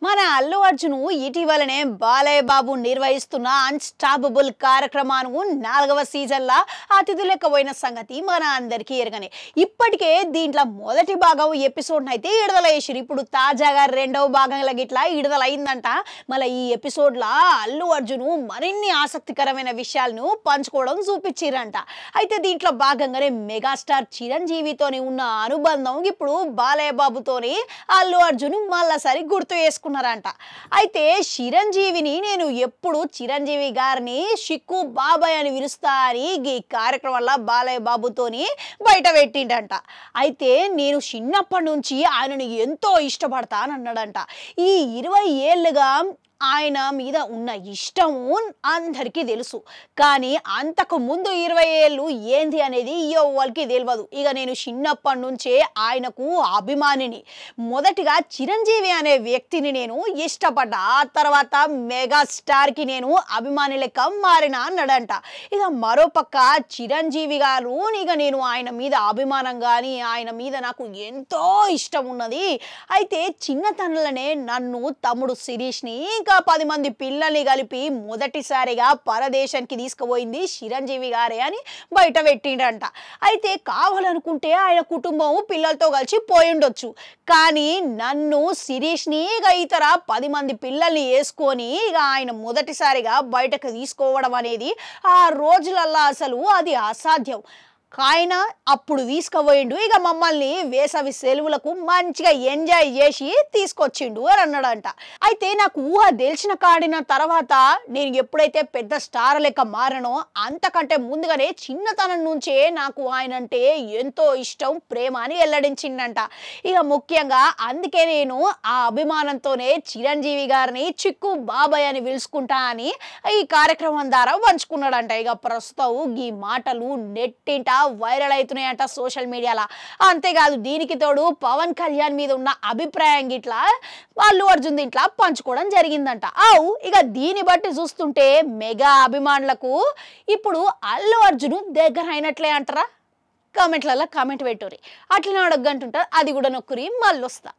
మన అల్లు అర్జున్ ఇటీవలనే బాలయ్య బాబు నిర్వహిస్తున్న అన్స్టాపబుల్ కార్యక్రమాన్ని 4వ సీజన్లో అతిథులకు పోయిన సంగతి మన అందరికీ ఎరగనే. ఇప్పటికే దీంట్లో మొదటి భాగం ఎపిసోడ్ అయితే విడుదల చేసిరు. ఇప్పుడు తాజాగా రెండవ భాగంలో గిట్లా విడుదల అయిందంట. మళ్ళీ ఈ ఎపిసోడ్లో అల్లు అర్జున్ మరిన్ని ఆసక్తికరమైన విషయాలను పంచుకోవడం చూపించిరంట. అయితే దీంట్లో భాగంగానే మెగాస్టార్ చిరంజీవితోని ఉన్న అనుబంధం ఇప్పుడు బాలయ్య బాబుతోని అల్లు అర్జున్ మళ్ళీసారి గుర్తు చేసుకున్నారంట. అయితే చిరంజీవిని నేను ఎప్పుడు చిరంజీవి గారిని షిక్కు బాబాయ్ అని పిలుస్తా అని ఈ కార్యక్రమంలో బాలయ్య బాబుతోని బయట పెట్టిండంట. అయితే నేను చిన్నప్పటి నుంచి ఆయనను ఎంతో ఇష్టపడతా అని అన్నాడంట. ఈ 20 ఏళ్ళుగా ఆయన మీద ఉన్న ఇష్టము అందరికీ తెలుసు, కానీ అంతకు ముందు 20 ఏళ్ళు ఏంది అనేది ఎవరికి తెలియదు. ఇక నేను చిన్నప్పటి నుంచే ఆయనకు అభిమానిని. మొదటిగా చిరంజీవి అనే వ్యక్తిని నేను ఇష్టపడ్డా, ఆ తర్వాత మెగాస్టార్కి నేను అభిమాని లెక్క మారిన అన్నాడంట. ఇక మరోపక్క చిరంజీవి గారు ఇక నేను ఆయన మీద అభిమానం కానీ ఆయన మీద నాకు ఎంతో ఇష్టం ఉన్నది. అయితే చిన్నతనంలోనే నన్ను తమ్ముడు శిరీష్ని ఇంకా 10 మంది పిల్లల్ని కలిపి మొదటిసారిగా పరదేశానికి తీసుకుపోయింది చిరంజీవి గారే అని బయట పెట్టిండంట. అయితే కావాలనుకుంటే ఆయన కుటుంబం పిల్లలతో కలిసి పోయిండొచ్చు, కానీ నన్ను శిరీష్ని ఇక ఇతర 10 మంది పిల్లల్ని వేసుకొని ఇక ఆయన మొదటిసారిగా బయటకు తీసుకోవడం అనేది ఆ రోజులల్లో అసలు అది అసాధ్యం. ఆయన అప్పుడు తీసుకుపోయిండు, ఇక మమ్మల్ని వేసవి సెలవులకు మంచిగా ఎంజాయ్ చేసి తీసుకొచ్చిండు అని అన్నాడంట. అయితే నాకు ఊహ తెలిసిన కాడిన తర్వాత నేను ఎప్పుడైతే పెద్ద స్టార్ లెక్క మారనో అంతకంటే ముందుగానే చిన్నతనం నుంచే నాకు ఆయన అంటే ఎంతో ఇష్టం, ప్రేమ అని వెల్లడించిండంట. ఇక ముఖ్యంగా అందుకే నేను ఆ అభిమానంతోనే చిరంజీవి గారిని చిక్కు బాబాయ్ అని పిలుచుకుంటా అని ఈ కార్యక్రమం ద్వారా పంచుకున్నాడంట. ఇక ప్రస్తుతం ఈ మాటలు నెట్టింట వైరల్ అవుతున్నాయంట సోషల్ మీడియాలో. అంతేకాదు దీనికి తోడు పవన్ కళ్యాణ్ మీద ఉన్న అభిప్రాయం ఇట్లా అల్లు అర్జున్ దీంట్లో పంచుకోవడం జరిగిందంట. ఇక దీన్ని బట్టి చూస్తుంటే మెగా అభిమానులకు ఇప్పుడు అల్లు అర్జున్ దగ్గర అయినట్లే అంటారా? కామెంట్లలో కామెంట్ పెట్టుర్రి. అట్లనే అడగంటుంటారు, అది కూడా నొక్కురి మళ్ళీ వస్తా.